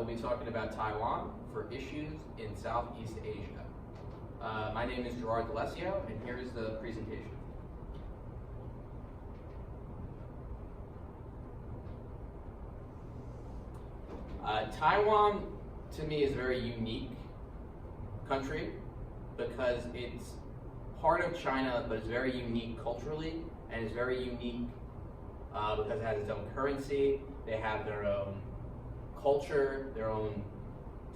will be talking about Taiwan for issues in Southeast Asia. My name is Gerard D'Alessio, and here is the presentation. Taiwan, to me, is a very unique country because it's part of China, but it's very unique culturally, and it's very unique because it has its own currency. They have their own culture, their own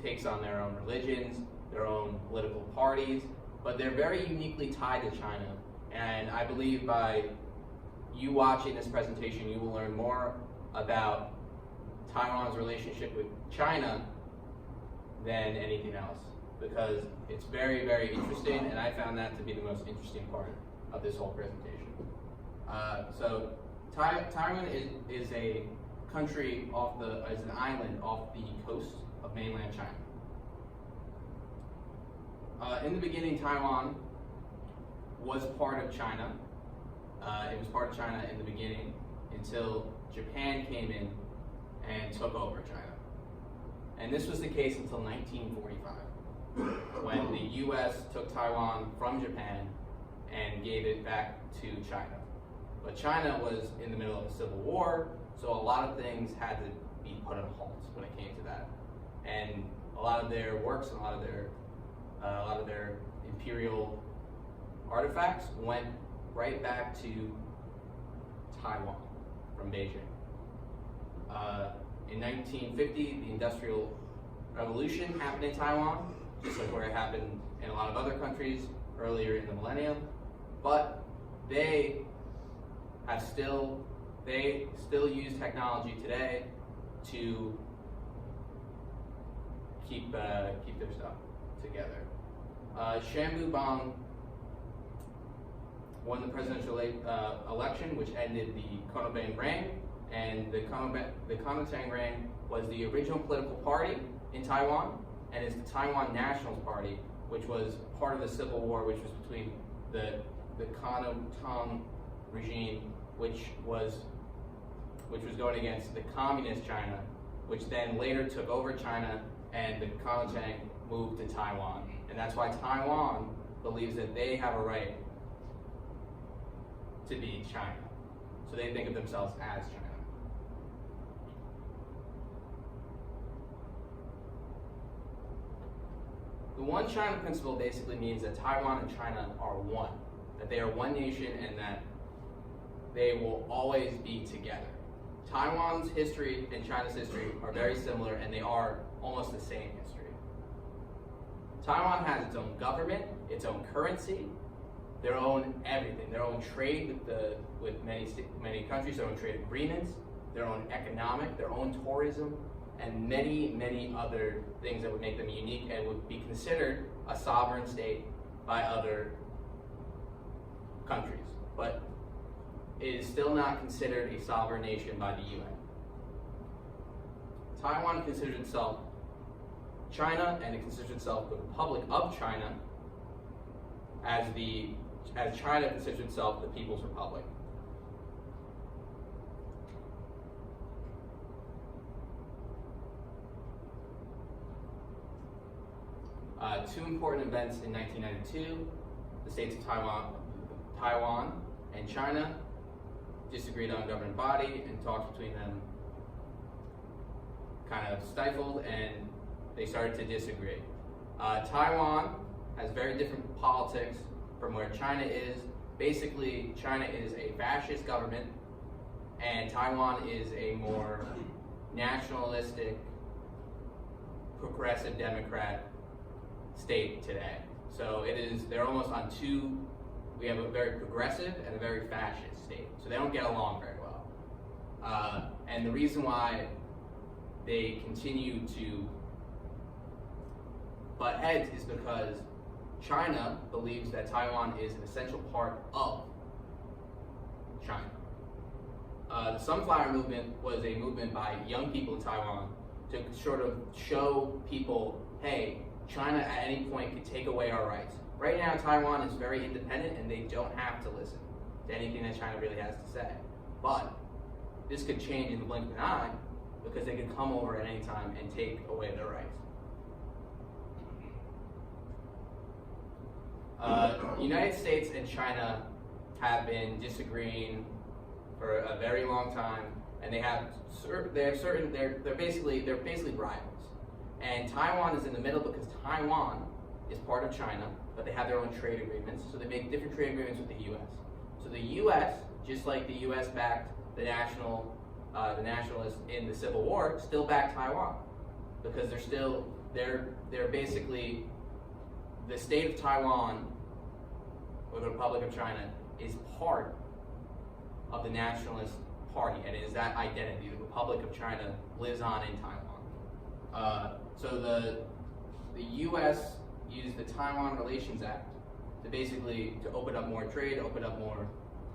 takes on their own religions, their own political parties, but they're very uniquely tied to China. And I believe by you watching this presentation, you will learn more about Taiwan's relationship with China than anything else, because it's very, very interesting, and I found that to be the most interesting part of this whole presentation. So Taiwan is a country is an island off the coast of mainland China. In the beginning, Taiwan was part of China. It was part of China in the beginning until Japan came in and took over China. And this was the case until 1945, when the US took Taiwan from Japan and gave it back to China. But China was in the middle of a civil war, so a lot of things had to be put on hold when it came to that. And a lot of their works and a lot of their imperial artifacts went right back to Taiwan from Beijing. In 1950, the Industrial Revolution happened in Taiwan, just like where it happened in a lot of other countries earlier in the millennium. But they still use technology today to keep their stuff together. Shambu Bang won the presidential election, which ended the Konobang reign, and the Kuomintang reign was the original political party in Taiwan, and is the Taiwan Nationals Party, which was part of the civil war, which was between the Kuomintang regime, which was going against the communist China, which then later took over China, and the Kuomintang moved to Taiwan. And that's why Taiwan believes that they have a right to be China. So they think of themselves as China. The One China principle basically means that Taiwan and China are one, that they are one nation and that they will always be together. Taiwan's history and China's history are very similar, and they are almost the same history. Taiwan has its own government, its own currency, their own everything, their own trade with many countries, their own trade agreements, their own economic, their own tourism, and many, many other things that would make them unique and would be considered a sovereign state by other countries. But it is still not considered a sovereign nation by the UN. Taiwan considers itself China, and it considers itself the Republic of China, as China considers itself the People's Republic. Two important events in 1992, the states of Taiwan and China disagreed on a governing body, and talks between them kind of stifled, and they started to disagree. Taiwan has very different politics from where China is. Basically, China is a fascist government, and Taiwan is a more nationalistic, progressive Democrat state today. So they're almost on two. We have a very progressive and a very fascist state. So they don't get along very well. And the reason why they continue to butt heads is because China believes that Taiwan is an essential part of China. The Sunflower Movement was a movement by young people in Taiwan to sort of show people, hey, China at any point could take away our rights. Right now, Taiwan is very independent, and they don't have to listen to anything that China really has to say. But this could change in the blink of an eye, because they can come over at any time and take away their rights. United States and China have been disagreeing for a very long time, and they're basically rivals. And Taiwan is in the middle because Taiwan is part of China, but they have their own trade agreements, so they make different trade agreements with the U.S. So the U.S., just like the U.S. backed the nationalists in the Civil War, still back Taiwan, because they're basically, the state of Taiwan, or the Republic of China, is part of the Nationalist Party, and it is that identity. The Republic of China lives on in Taiwan. So the U.S. used the Taiwan Relations Act to open up more trade, open up more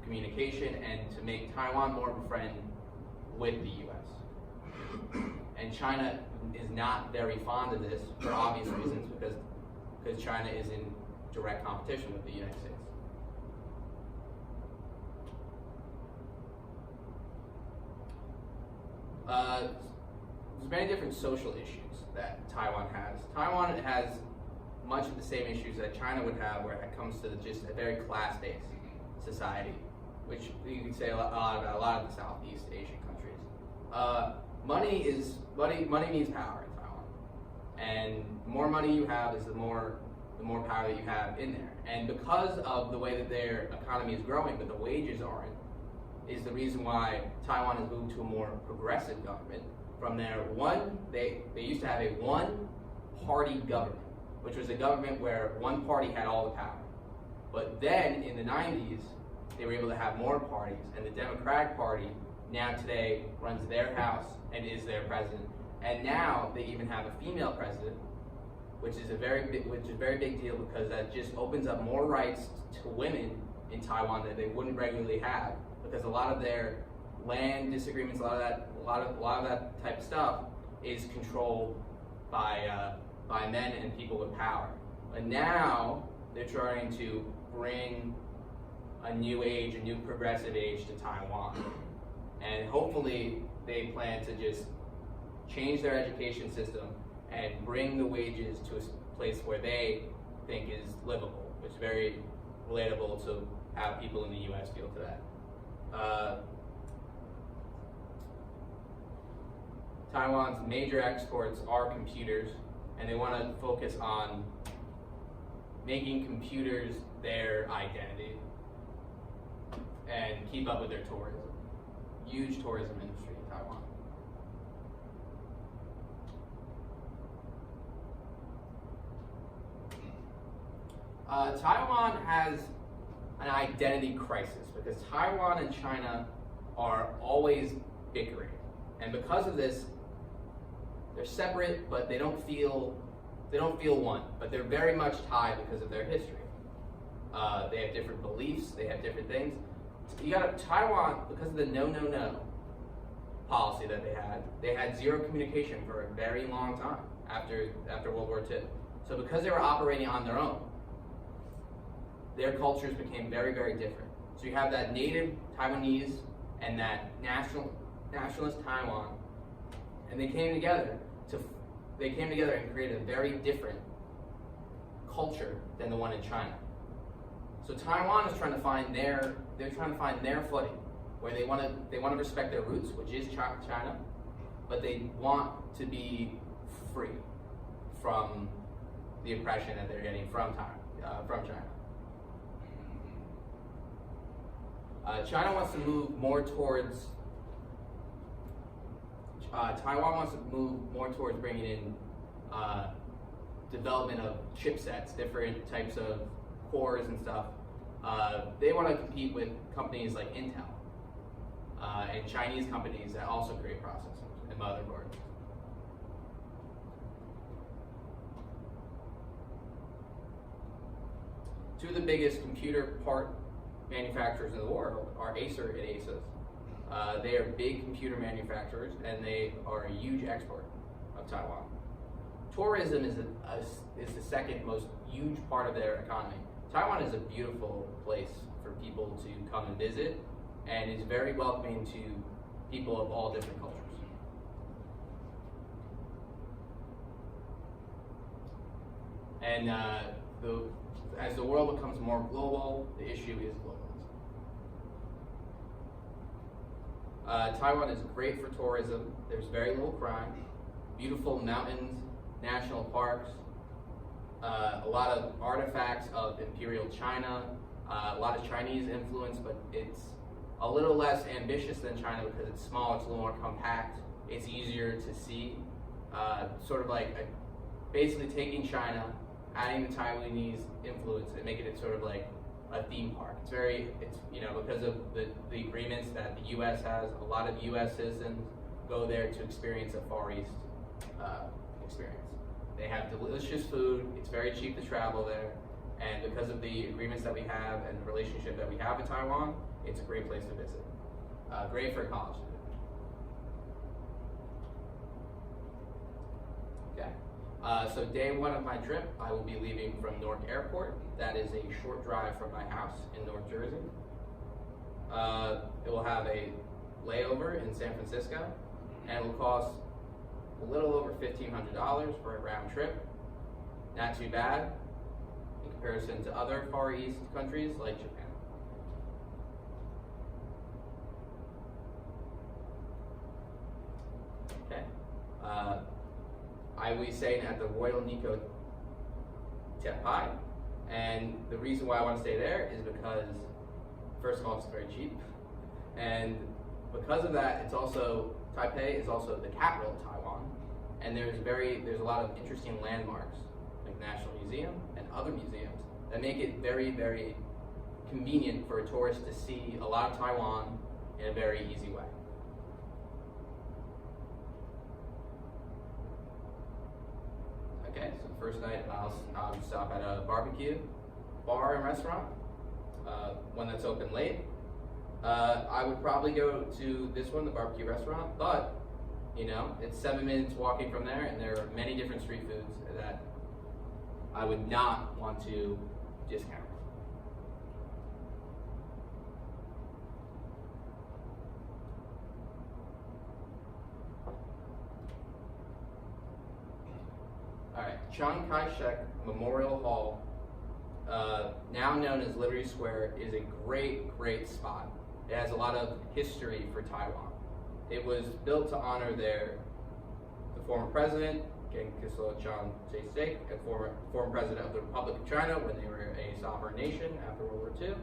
communication, and to make Taiwan more of a friend with the U.S. And China is not very fond of this for obvious reasons, because China is in direct competition with the United States. There's many different social issues that Taiwan has. Taiwan has much of the same issues that China would have, where it comes to just a very class-based society, which you can say a lot about a lot of the Southeast Asian countries. Money means power in Taiwan, and the more money you have is the more power that you have in there. And because of the way that their economy is growing, but the wages aren't, is the reason why Taiwan has moved to a more progressive government. From there, they used to have a one-party government, which was a government where one party had all the power. But then in the 90s, they were able to have more parties, and the Democratic Party now today runs their house and is their president. And now they even have a female president, which is a very big deal, because that just opens up more rights to women in Taiwan that they wouldn't regularly have, because a lot of their land disagreements, a lot of that type of stuff is controlled by men and people with power. But now they're trying to bring a new age, a new progressive age to Taiwan, and hopefully they plan to just change their education system and bring the wages to a place where they think is livable, which is very relatable to how people in the U.S. feel to that. Taiwan's major exports are computers, and they want to focus on making computers their identity and keep up with their tourism. Huge tourism industry in Taiwan. Taiwan has an identity crisis because Taiwan and China are always bickering, and because of this, they're separate, but they don't feel one. But they're very much tied because of their history. They have different beliefs. They have different things. Taiwan, because of the no policy that they had zero communication for a very long time after World War II. So because they were operating on their own, their cultures became very, very different. So you have that native Taiwanese and that nationalist Taiwan, and they came together and created a very different culture than the one in China. So Taiwan is trying to find their footing, where they want to respect their roots, which is China, but they want to be free from the oppression that they're getting from China. China wants to move more towards. Taiwan wants to move more towards bringing in development of chipsets, different types of cores and stuff. They want to compete with companies like Intel and Chinese companies that also create processors and motherboards. Two of the biggest computer part manufacturers in the world are Acer and Asus. They are big computer manufacturers, and they are a huge export of Taiwan. Tourism is the second most huge part of their economy. Taiwan is a beautiful place for people to come and visit, and is very welcoming to people of all different cultures. And as the world becomes more global, the issue is globalism. Taiwan is great for tourism. There's very little crime, beautiful mountains, national parks, a lot of artifacts of Imperial China, a lot of Chinese influence, but it's a little less ambitious than China because it's small, it's a little more compact, it's easier to see. Sort of like basically taking China, adding the Taiwanese influence, and making it sort of like a theme park. Because of the agreements that the U.S. has, a lot of U.S. citizens go there to experience a Far East experience. They have delicious food, it's very cheap to travel there, and because of the agreements that we have and the relationship that we have in Taiwan, it's a great place to visit. Great for a college student. Okay. So day one of my trip, I will be leaving from Newark Airport. That is a short drive from my house in North Jersey. It will have a layover in San Francisco, and it will cost a little over $1,500 for a round trip. Not too bad in comparison to other Far East countries like Japan. Okay. I will be staying at the Royal Nikko Tepai, and the reason why I want to stay there is because, first of all, it's very cheap, and because of that, Taipei is also the capital of Taiwan, and there's a lot of interesting landmarks like National Museum and other museums that make it very, very convenient for a tourist to see a lot of Taiwan in a very easy way. Okay, so the first night I'll stop at a barbecue bar and restaurant, one that's open late. I would probably go to this one, the barbecue restaurant, but it's 7 minutes walking from there, and there are many different street foods that I would not want to discount. All right, Chiang Kai-shek Memorial Hall, now known as Liberty Square, is a great, great spot. It has a lot of history for Taiwan. It was built to honor the former president, Genghis Khan Chek, and former president of the Republic of China when they were a sovereign nation after World War II.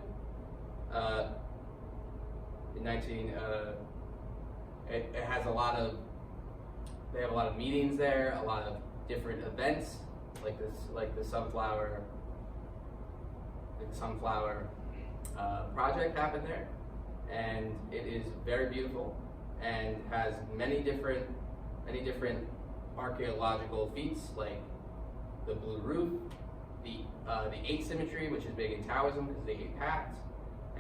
It has they have a lot of meetings there, a lot of different events like the sunflower project happened there, and it is very beautiful and has many different archaeological feats like the blue roof, the eight symmetry, which is big in Taoism because they 8 paths,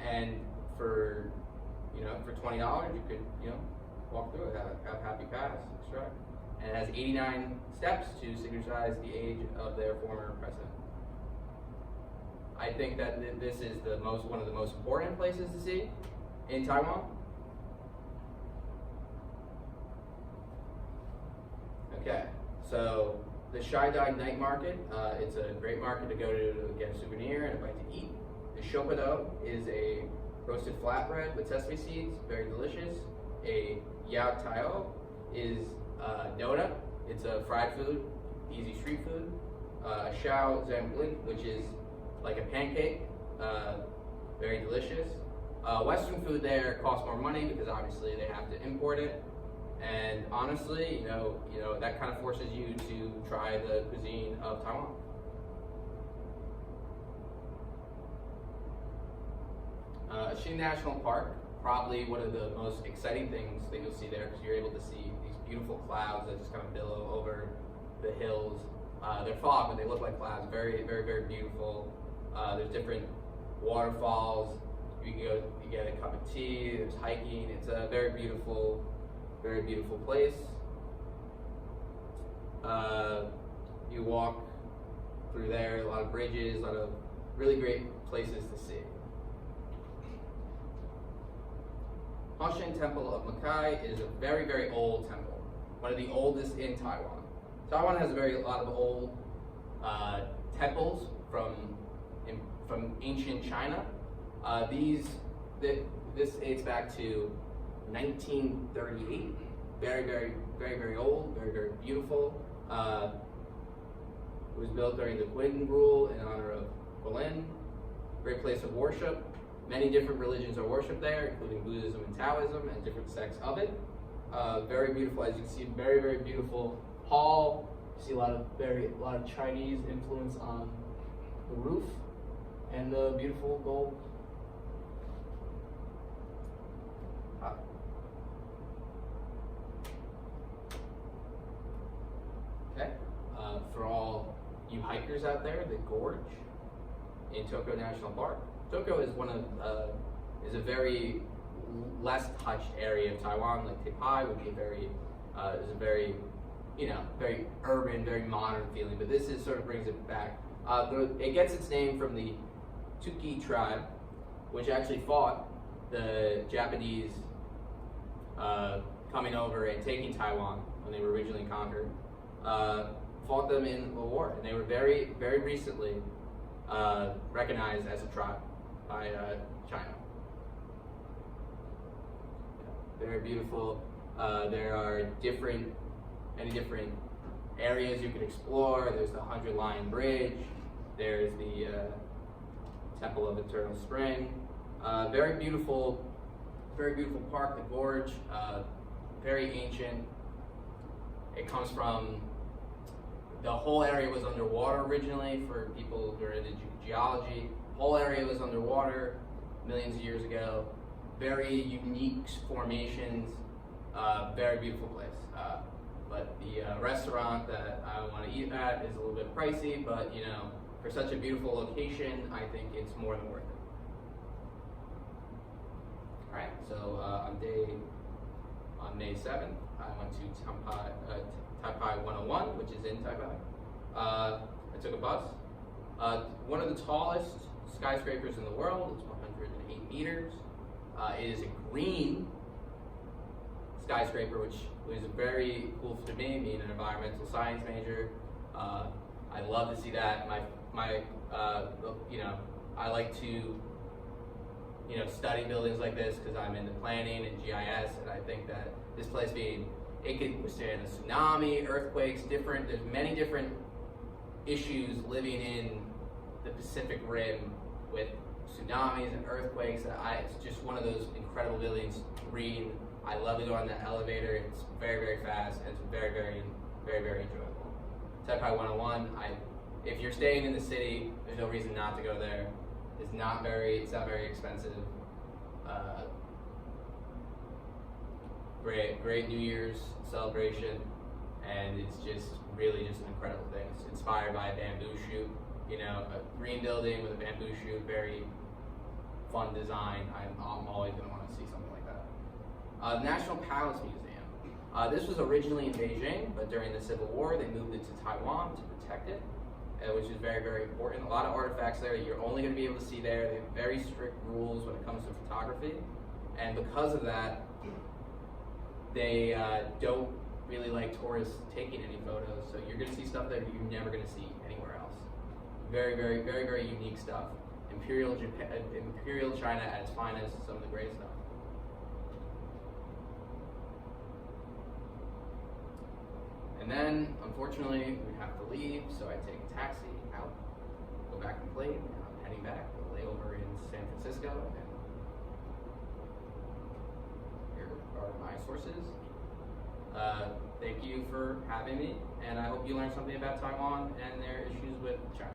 and for $20 you could walk through it, have happy paths, extract. And it has 89 steps to signify the age of their former president. I think that this is one of the most important places to see in Taiwan. Okay, so the Shaidai Night Market, it's a great market to go to get a souvenir and a bite to eat. The Shopado is a roasted flatbread with sesame seeds, very delicious. A Yao Tao is donut. It's a fried food, easy street food. Xiao Zhangbling, which is like a pancake, very delicious. Western food there costs more money because obviously they have to import it, and honestly, that kind of forces you to try the cuisine of Taiwan. Xing National Park, probably one of the most exciting things that you'll see there because you're able to see these beautiful clouds that just kind of billow over the hills. They're fog, but they look like clouds. Very, very, very beautiful. There's different waterfalls. You can go, you get a cup of tea. There's hiking. It's a very beautiful place. You walk through there. A lot of bridges. A lot of really great places to see. Hoshin Temple of Makai is a very, very old temple, one of the oldest in Taiwan. Taiwan has a lot of old temples from ancient China. This dates back to 1938. Very old, very beautiful. It was built during the Qing rule in honor of Berlin. Great place of worship. Many different religions are worshipped there, including Buddhism and Taoism and different sects of it. Very beautiful, as you can see, very beautiful hall. You see a lot of Chinese influence on the roof and the beautiful gold. Okay, for all you hikers out there, the gorge in Tokyo National Park. Tokyo is is a very less touched area of Taiwan. Like Taipei would be is a very very urban, very modern feeling. But this sort of brings it back. It gets its name from the Tuki tribe, which actually fought the Japanese coming over and taking Taiwan when they were originally conquered. Fought them in the war, and they were very recently recognized as a tribe by China. Very beautiful. There are many different areas you can explore. There's the 100-Lion Bridge. There's the Temple of Eternal Spring. Very beautiful park, the gorge. Very ancient. It comes from, the whole area was underwater originally for people who are into geology. The whole area was underwater millions of years ago. Very unique formations, very beautiful place. But the restaurant that I want to eat at is a little bit pricey, but for such a beautiful location, I think it's more than worth it. All right, so on May 7th, I went to Taipei 101, which is in Taipei. I took a bus. One of the tallest skyscrapers in the world. It's 108 meters. It is a green skyscraper, which was very cool to me, being an environmental science major. I love to see that. I like to study buildings like this because I'm into planning and GIS, and I think that this place it could withstand a tsunami, earthquakes, there's many different issues living in the Pacific Rim with tsunamis and earthquakes. It's just one of those incredible buildings. Green. I love to go on the elevator. It's very fast, and it's very enjoyable. Taipei 101. If you're staying in the city, there's no reason not to go there. It's not very expensive. Great New Year's celebration, and it's just really just an incredible thing. It's inspired by a bamboo shoot, a green building with a bamboo shoot, very fun design. I'm always going to want to see something like that. The National Palace Museum. This was originally in Beijing, but during the Civil War, they moved it to Taiwan to protect it, which is very important. A lot of artifacts there you're only going to be able to see there. They have very strict rules when it comes to photography, and because of that, they don't really like tourists taking any photos. So you're going to see stuff that you're never going to see anywhere else. Very unique stuff. Imperial China at its finest. Some of the great stuff. And then, unfortunately, we have to leave, so I take a taxi out, go back and plane, and I'm heading back, lay over in San Francisco, and here are my sources. Thank you for having me, and I hope you learned something about Taiwan and their issues with China.